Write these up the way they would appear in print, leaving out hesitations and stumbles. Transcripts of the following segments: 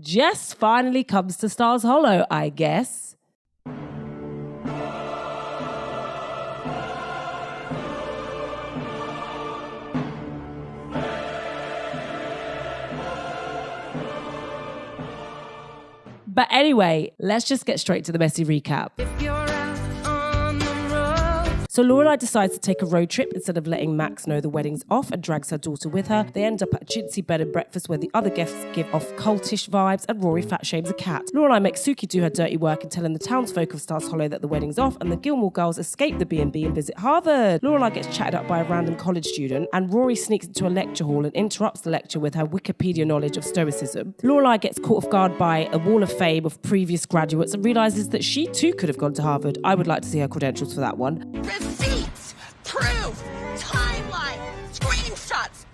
Jess finally comes to Stars Hollow, I guess. But anyway, let's just get straight to the messy recap. So Lorelai decides to take a road trip instead of letting Max know the wedding's off and drags her daughter with her. They end up at a chintzy bed and breakfast where the other guests give off cultish vibes and Rory fat shames a cat. Lorelai makes Suki do her dirty work and telling the townsfolk of Stars Hollow that the wedding's off, and the Gilmore girls escape the B&B and visit Harvard. Lorelai gets chatted up by a random college student and Rory sneaks into a lecture hall and interrupts the lecture with her Wikipedia knowledge of stoicism. Lorelai gets caught off guard by a wall of fame of previous graduates and realises that she too could have gone to Harvard. I would like to see her credentials for that one. Receipts, proof, timeline, screenshots,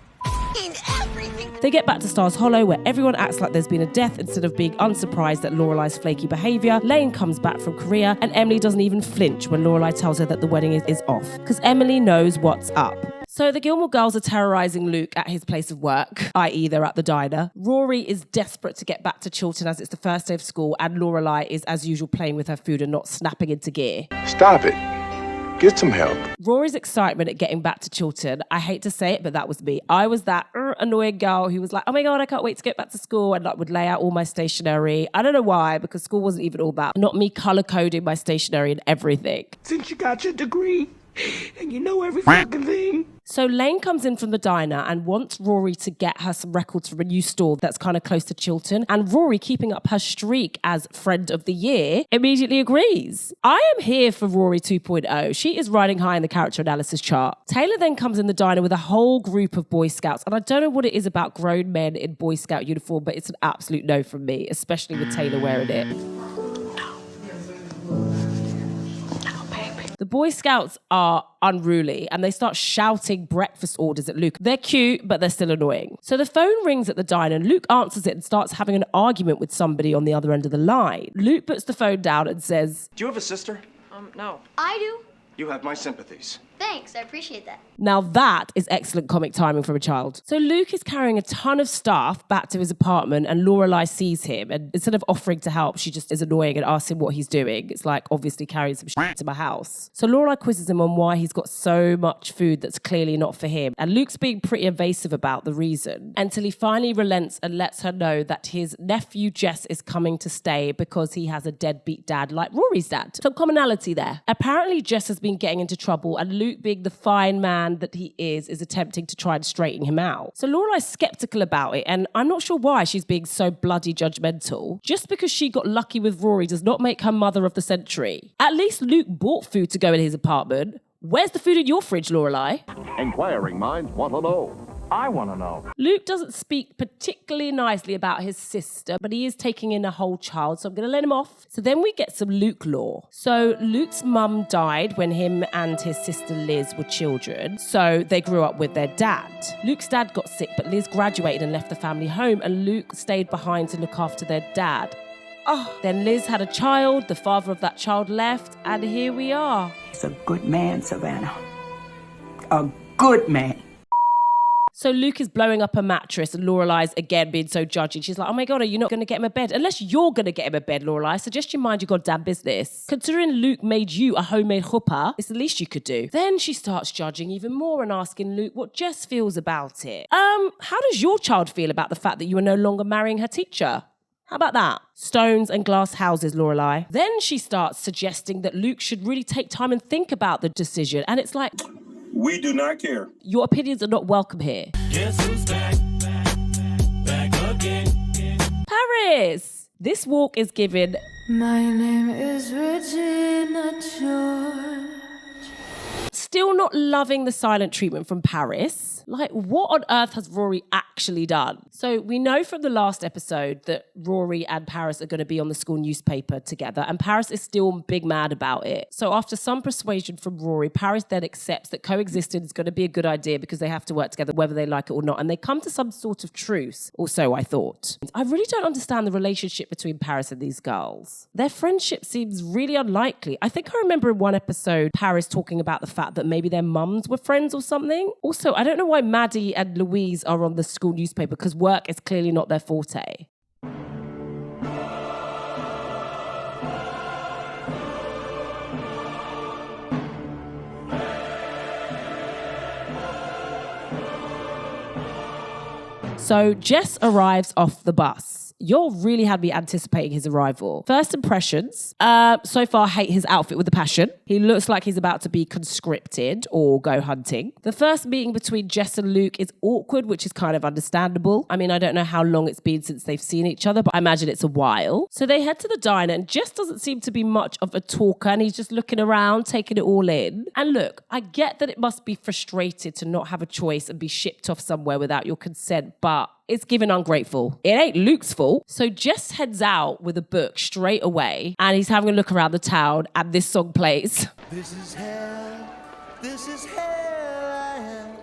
everything. They get back to Stars Hollow where everyone acts like there's been a death instead of being unsurprised at Lorelai's flaky behaviour. Lane comes back from Korea and Emily doesn't even flinch when Lorelai tells her that the wedding is off because Emily knows what's up. So the Gilmore girls are terrorising Luke at his place of work, i.e. they're at the diner. Rory is desperate to get back to Chilton as it's the first day of school and Lorelai is as usual playing with her food and not snapping into gear. Stop it. Get some help. Rory's excitement at getting back to Chilton, I hate to say it, but that was me. I was that annoying girl who was like, oh my God, I can't wait to get back to school, and like would lay out all my stationery. I don't know why, because school wasn't even all that. Not me color coding my stationery and everything. Since you got your degree and you know every fucking thing. So Lane comes in from the diner and wants Rory to get her some records from a new store that's kind of close to Chilton. And Rory, keeping up her streak as friend of the year, immediately agrees. I am here for Rory 2.0. She is riding high in the character analysis chart. Taylor then comes in the diner with a whole group of Boy Scouts. And I don't know what it is about grown men in Boy Scout uniform, but it's an absolute no from me, especially with Taylor wearing it. The Boy Scouts are unruly and they start shouting breakfast orders at Luke. They're cute, but they're still annoying. So the phone rings at the diner and Luke answers it and starts having an argument with somebody on the other end of the line. Luke puts the phone down and says, Do you have a sister? No. I do. You have my sympathies. Thanks, I appreciate that. Now that is excellent comic timing from a child. So Luke is carrying a ton of stuff back to his apartment and Lorelai sees him and instead of offering to help, she just is annoying and asks him what he's doing. It's like obviously carrying some shit to my house. So Lorelai quizzes him on why he's got so much food that's clearly not for him. And Luke's being pretty evasive about the reason until he finally relents and lets her know that his nephew Jess is coming to stay because he has a deadbeat dad like Rory's dad. Some commonality there. Apparently Jess has been getting into trouble and Luke, being the fine man that he is attempting to try and straighten him out. So Lorelai's skeptical about it and I'm not sure why she's being so bloody judgmental. Just because she got lucky with Rory does not make her mother of the century. At least Luke bought food to go in his apartment. Where's the food in your fridge, Lorelai? Inquiring minds want to know. I want to know. Luke doesn't speak particularly nicely about his sister, but he is taking in a whole child, so I'm going to let him off. So then we get some Luke lore. So Luke's mum died when him and his sister Liz were children, so they grew up with their dad. Luke's dad got sick, but Liz graduated and left the family home, and Luke stayed behind to look after their dad. Then Liz had a child, the father of that child left, and here we are. He's a good man, Savannah. A good man. So Luke is blowing up a mattress and Lorelai's again being so judgy. She's like, oh my God, are you not going to get him a bed? Unless you're going to get him a bed, Lorelai, I suggest you mind your goddamn business. Considering Luke made you a homemade chuppah, it's the least you could do. Then she starts judging even more and asking Luke what Jess feels about it. How does your child feel about the fact that you are no longer marrying her teacher? How about that? Stones and glass houses, Lorelai. Then she starts suggesting that Luke should really take time and think about the decision. And it's like, We do not care. your opinions are not welcome here. Guess who's back? Back again. Paris! This walk is given... My name is Regina George. Still not loving the silent treatment from Paris. Like, what on earth has Rory actually done? So we know from the last episode that Rory and Paris are going to be on the school newspaper together, and Paris is still big mad about it. So after some persuasion from Rory, Paris then accepts that coexisting is going to be a good idea because they have to work together whether they like it or not, and they come to some sort of truce, or so I thought. I really don't understand the relationship between Paris and these girls. Their friendship seems really unlikely. I think I remember in one episode Paris talking about the fact that maybe their mums were friends or something. Also, I don't know why Maddie and Louise are on the school newspaper because work is clearly not their forte. So Jess arrives off the bus. You're really had me anticipating his arrival. First impressions, so far hate his outfit with a passion. He looks like he's about to be conscripted or go hunting. The first meeting between Jess and Luke is awkward, which is kind of understandable. I mean, I don't know how long it's been since they've seen each other, but I imagine it's a while. So they head to the diner and Jess doesn't seem to be much of a talker and he's just looking around, taking it all in. And look, I get that it must be frustrated to not have a choice and be shipped off somewhere without your consent, but it's given ungrateful. It ain't Luke's fault. So Jess heads out with a book straight away and he's having a look around the town and this song plays. This is hell, I am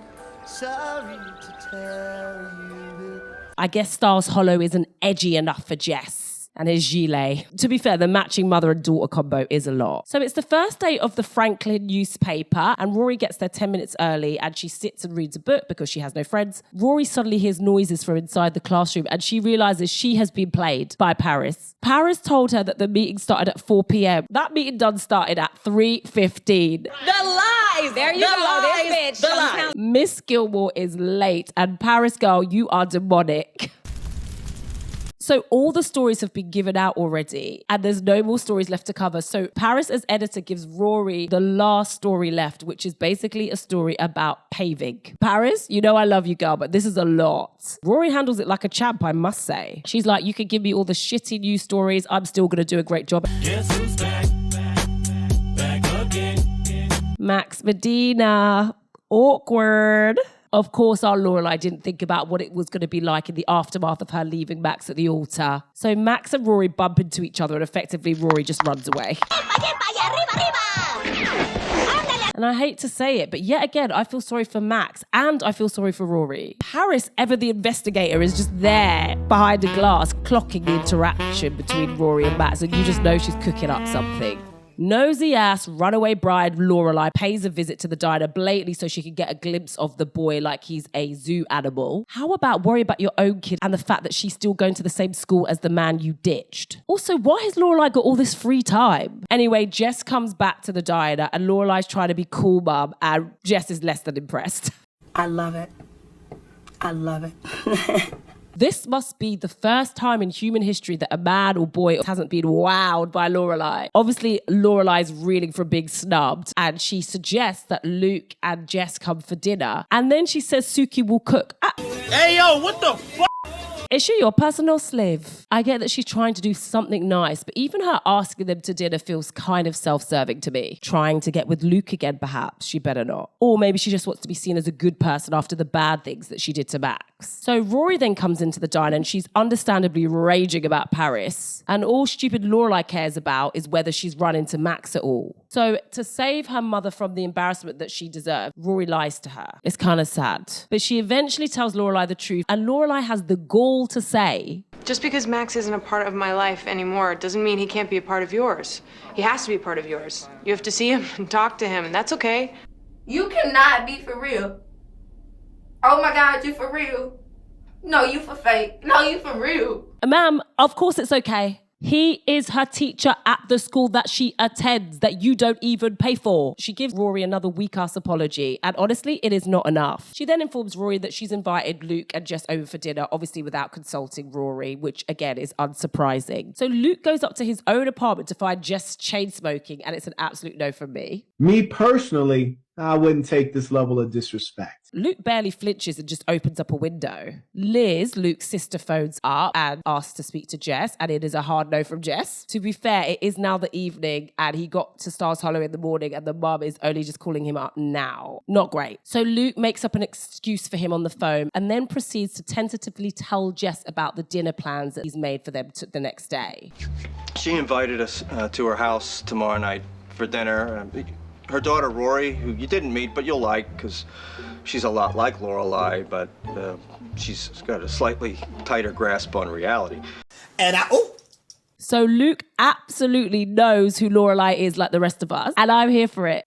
sorry to tell you. I guess Stars Hollow isn't edgy enough for Jess and his gilet. To be fair, the matching mother and daughter combo is a lot. So it's the first day of the Franklin newspaper and Rory gets there 10 minutes early and she sits and reads a book because she has no friends. Rory suddenly hears noises from inside the classroom and she realizes she has been played by Paris. Paris told her that the meeting started at 4 p.m. That meeting done started at 3:15. The lies! There you go, this bitch. The lies. Miss Gilmore is late and Paris girl, you are demonic. So all the stories have been given out already and there's no more stories left to cover. So Paris as editor gives Rory the last story left, which is basically a story about paving. Paris, you know I love you, girl, but this is a lot. Rory handles it like a champ, I must say. She's like, you can give me all the shitty news stories. I'm still going to do a great job. Guess who's back? Back again. Max Medina. Awkward. Of course, our Lorelai didn't think about what it was going to be like in the aftermath of her leaving Max at the altar. So Max and Rory bump into each other and effectively Rory just runs away. And I hate to say it, but yet again, I feel sorry for Max and I feel sorry for Rory. Paris, ever the investigator, is just there behind a glass, clocking the interaction between Rory and Max, and you just know she's cooking up something. Nosy ass runaway bride Lorelai pays a visit to the diner blatantly so she can get a glimpse of the boy like he's a zoo animal. How about worry about your own kid and the fact that she's still going to the same school as the man you ditched? Also, why has Lorelai got all this free time? Anyway, Jess comes back to the diner and Lorelai's trying to be cool mum and Jess is less than impressed. I love it. I love it. This must be the first time in human history that a man or boy hasn't been wowed by Lorelai. Obviously, Lorelai's reeling from being snubbed and she suggests that Luke and Jess come for dinner. And then she says Suki will cook. Hey, yo, what the fuck? Is she your personal slave? I get that she's trying to do something nice, but even her asking them to dinner feels kind of self-serving to me. Trying to get with Luke again, perhaps. She better not. Or maybe she just wants to be seen as a good person after the bad things that she did to Max. So Rory then comes into the diner and she's understandably raging about Paris. And all stupid Lorelai cares about is whether she's run into Max at all. So to save her mother from the embarrassment that she deserved, Rory lies to her. It's kind of sad. But she eventually tells Lorelai the truth and Lorelai has the gall to say, just because Max isn't a part of my life anymore doesn't mean he can't be a part of yours. He has to be a part of yours. You have to see him and talk to him, and that's okay. You cannot be for real. Oh my God, you for real? No, you for fake. No, you for real. Ma'am, of course it's okay. He is her teacher at the school that she attends, that you don't even pay for. She gives Rory another weak-ass apology, and honestly, it is not enough. She then informs Rory that she's invited Luke and Jess over for dinner, obviously without consulting Rory, which again is unsurprising. So Luke goes up to his own apartment to find Jess chain smoking, and it's an absolute no from me. Me personally, I wouldn't take this level of disrespect. Luke barely flinches and just opens up a window. Liz, Luke's sister, phones up and asks to speak to Jess, and it is a hard no from Jess. To be fair, it is now the evening and he got to Stars Hollow in the morning and the mum is only just calling him up now. Not great. So Luke makes up an excuse for him on the phone and then proceeds to tentatively tell Jess about the dinner plans that he's made for them the next day. She invited us to her house tomorrow night for dinner. Her daughter, Rory, who you didn't meet, but you'll like, because she's a lot like Lorelai, but she's got a slightly tighter grasp on reality. So Luke absolutely knows who Lorelai is like the rest of us, and I'm here for it.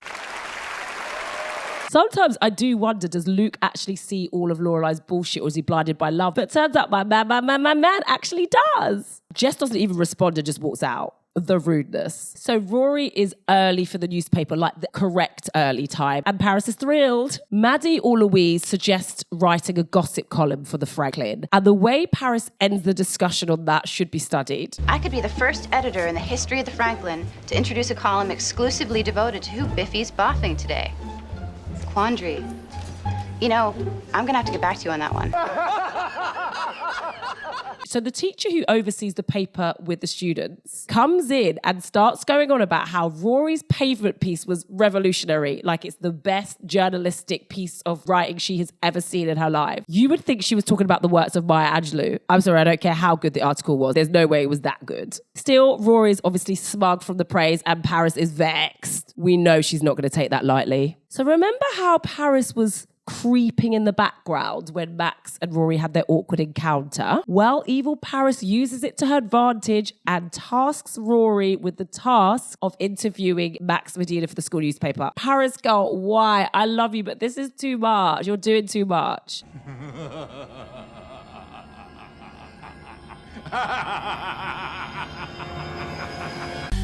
Sometimes I do wonder, does Luke actually see all of Lorelai's bullshit or is he blinded by love? But it turns out my man actually does. Jess doesn't even respond and just walks out. the rudeness. So Rory is early for the newspaper, like the correct early time, and Paris is thrilled. Maddie or Louise suggest writing a gossip column for the Franklin, and the way Paris ends the discussion on that should be studied. I could be the first editor in the history of the Franklin to introduce a column exclusively devoted to who Biffy's boffing today. Quandary. You know, I'm gonna have to get back to you on that one. So the teacher who oversees the paper with the students comes in and starts going on about how Rory's pavement piece was revolutionary, like it's the best journalistic piece of writing she has ever seen in her life. You would think she was talking about the works of Maya Angelou. I'm sorry, I don't care how good the article was. There's no way it was that good. Still, Rory's obviously smug from the praise and Paris is vexed. We know she's not going to take that lightly. So remember how Paris was creeping in the background when Max and Rory had their awkward encounter? Well, evil Paris uses it to her advantage and tasks Rory with the task of interviewing Max Medina for the school newspaper. Paris, girl, why? I love you, but this is too much. You're doing too much.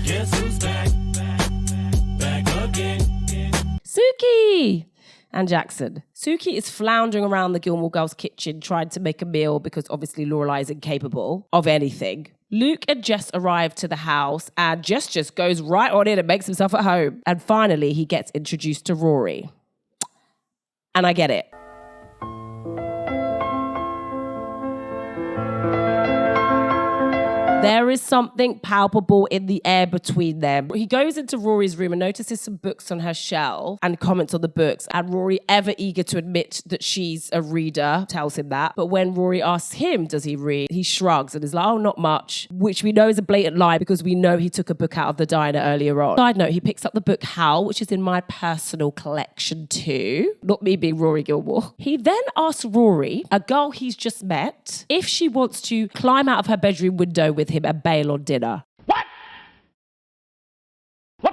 Guess who's back? Back again. Suki! And Jackson. Suki is floundering around the Gilmore Girls' kitchen trying to make a meal because obviously Lorelai is incapable of anything. Luke and Jess arrive to the house and Jess just goes right on in and makes himself at home. And finally, he gets introduced to Rory. And I get it. There is something palpable in the air between them. He goes into Rory's room and notices some books on her shelf and comments on the books. And Rory, ever eager to admit that she's a reader, tells him that. But when Rory asks him, does he read? He shrugs and is like, oh, not much. Which we know is a blatant lie because we know he took a book out of the diner earlier on. Side note, he picks up the book Howl, which is in my personal collection too. Not me being Rory Gilmore. He then asks Rory, a girl he's just met, if she wants to climb out of her bedroom window with him and bail on dinner. What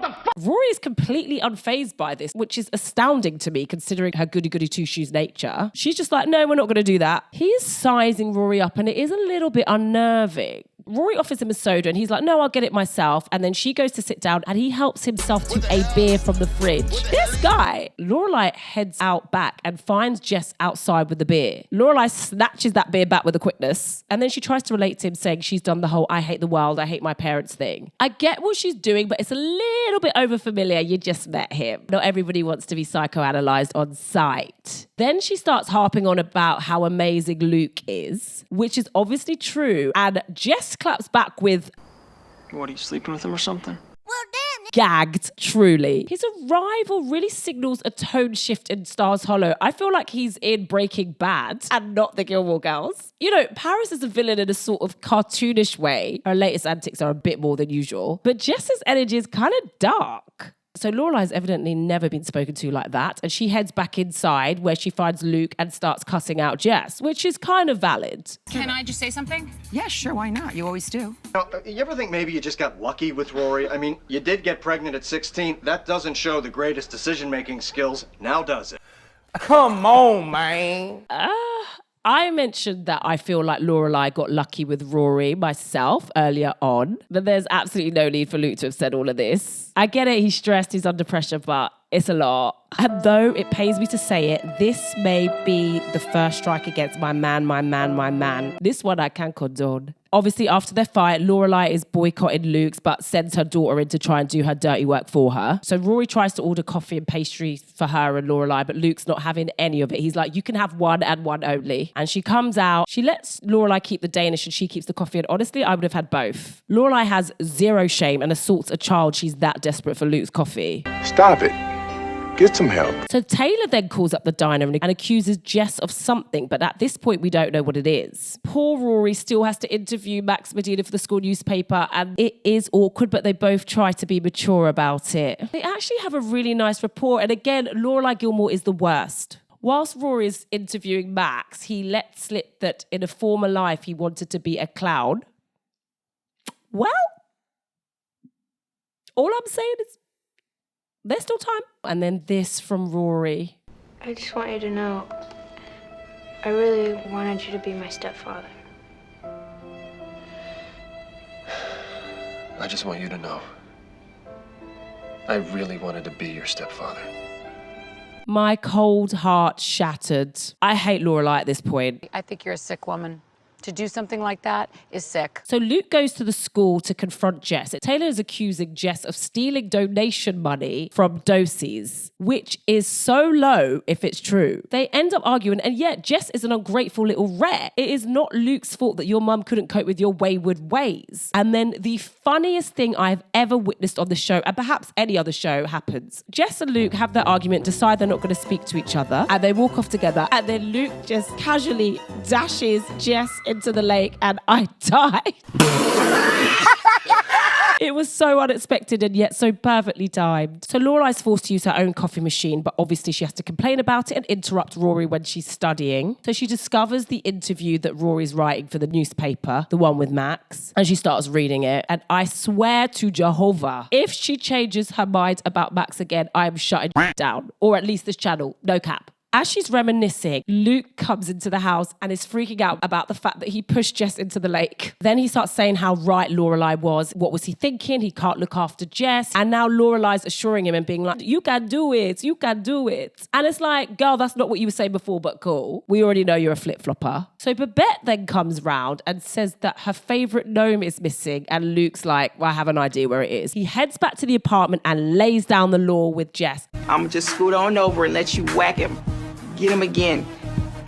the fuck? Rory is completely unfazed by this, which is astounding to me considering her goody-goody two-shoes nature. She's just like, no, we're not going to do that. He is sizing Rory up and it is a little bit unnerving. Rory offers him a soda and he's like, no, I'll get it myself. And then she goes to sit down and he helps himself to a beer from the fridge. This guy. Lorelai heads out back and finds Jess outside with the beer. Lorelai snatches that beer back with a quickness. And then she tries to relate to him saying she's done the whole I hate the world, I hate my parents thing. I get what she's doing, but it's a little bit overfamiliar. You just met him. Not everybody wants to be psychoanalyzed on sight. Then she starts harping on about how amazing Luke is, which is obviously true. And Jess claps back with, what, are you sleeping with him or something? Gagged, truly. His arrival really signals a tone shift in Stars Hollow. I feel like he's in Breaking Bad and not the Gilmore Girls. You know, Paris is a villain in a sort of cartoonish way. Her latest antics are a bit more than usual. But Jess's energy is kind of dark. So Lorelai's evidently never been spoken to like that, and she heads back inside where she finds Luke and starts cussing out Jess, which is kind of valid. Can I just say something? Yeah, sure, why not? You always do. You ever think maybe you just got lucky with Rory? I mean, you did get pregnant at 16. That doesn't show the greatest decision-making skills, now does it? Come on, man. I mentioned that I feel like Lorelai got lucky with Rory myself earlier on, but there's absolutely no need for Luke to have said all of this. I get it, he's stressed, he's under pressure, but it's a lot. And though it pains me to say it, this may be the first strike against my man. This one I can condone. Obviously, after their fight, Lorelai is boycotting Luke's, but sends her daughter in to try and do her dirty work for her. So Rory tries to order coffee and pastry for her and Lorelai, but Luke's not having any of it. He's like, you can have one and one only. And she comes out. She lets Lorelai keep the Danish and she keeps the coffee. And honestly, I would have had both. Lorelai has zero shame and assaults a child. She's that desperate for Luke's coffee. Stop it. Get some help. So Taylor then calls up the diner and accuses Jess of something, but at this point, we don't know what it is. Poor Rory still has to interview Max Medina for the school newspaper, and it is awkward, but they both try to be mature about it. They actually have a really nice rapport, and again, Lorelai Gilmore is the worst. Whilst Rory is interviewing Max, he lets slip that in a former life he wanted to be a clown. Well, all I'm saying is there's still time. And then this from Rory. I just want you to know, I really wanted you to be my stepfather. I just want you to know, I really wanted to be your stepfather. My cold heart shattered. I hate Lorelai at this point. I think you're a sick woman. To do something like that is sick. So Luke goes to the school to confront Jess. Taylor is accusing Jess of stealing donation money from Dosey's, which is so low if it's true. They end up arguing, and yet Jess is an ungrateful little rat. It is not Luke's fault that your mum couldn't cope with your wayward ways. And then the funniest thing I've ever witnessed on the show, and perhaps any other show, happens. Jess and Luke have their argument, decide they're not going to speak to each other, and they walk off together, and then Luke just casually dashes Jess into the lake, and I died. It was so unexpected and yet so perfectly timed. So Lorelai's forced to use her own coffee machine, but obviously she has to complain about it and interrupt Rory when she's studying. So she discovers the interview that Rory's writing for the newspaper, the one with Max, and she starts reading it. And I swear to Jehovah, if she changes her mind about Max again, I am shutting down. Or at least this channel, no cap. As she's reminiscing, Luke comes into the house and is freaking out about the fact that he pushed Jess into the lake. Then he starts saying how right Lorelai was. What was he thinking? He can't look after Jess. And now Lorelai's assuring him and being like, you can do it. You can do it. And it's like, girl, that's not what you were saying before, but cool. We already know you're a flip-flopper. So Bridgette then comes round and says that her favourite gnome is missing. And Luke's like, well, I have an idea where it is. He heads back to the apartment and lays down the law with Jess. I'm just scoot on over and let you whack him. Get him again.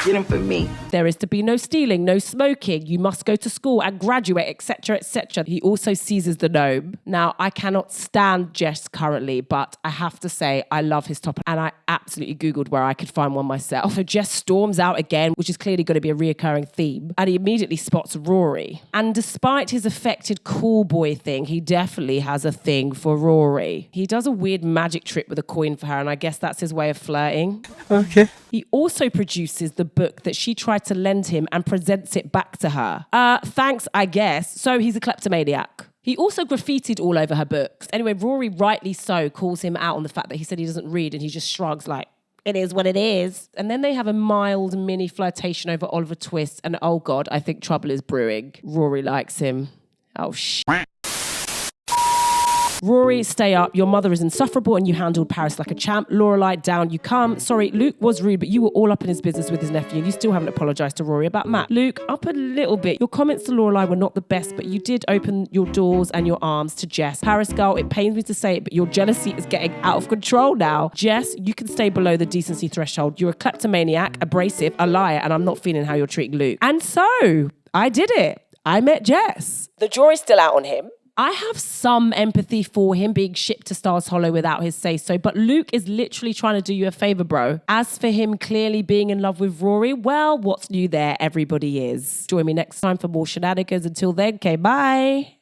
Get him for me. There is to be no stealing, no smoking. You must go to school and graduate, etc., etc. He also seizes the gnome. Now, I cannot stand Jess currently, but I have to say I love his top, and I absolutely Googled where I could find one myself. So Jess storms out again, which is clearly going to be a reoccurring theme, and he immediately spots Rory. And despite his affected cool boy thing, he definitely has a thing for Rory. He does a weird magic trick with a coin for her, and I guess that's his way of flirting. Okay. He also produces the book that she tried to lend him and presents it back to her. Thanks, I guess. So he's a kleptomaniac. He also graffitied all over her books. Anyway, Rory, rightly so, calls him out on the fact that he said he doesn't read, and he just shrugs like, it is what it is. And then they have a mild mini flirtation over Oliver Twist, and oh God, I think trouble is brewing. Rory likes him. Oh, shit. Rory, stay up. Your mother is insufferable and you handled Paris like a champ. Lorelai, down you come. Sorry, Luke was rude, but you were all up in his business with his nephew and you still haven't apologised to Rory about Matt. Luke, up a little bit. Your comments to Lorelai were not the best, but you did open your doors and your arms to Jess. Paris, girl, it pains me to say it, but your jealousy is getting out of control now. Jess, you can stay below the decency threshold. You're a kleptomaniac, abrasive, a liar, and I'm not feeling how you're treating Luke. And so, I did it. I met Jess. The jury's still out on him. I have some empathy for him being shipped to Stars Hollow without his say-so, but Luke is literally trying to do you a favour, bro. As for him clearly being in love with Rory, well, what's new there? Everybody is. Join me next time for more shenanigans. Until then, okay, bye.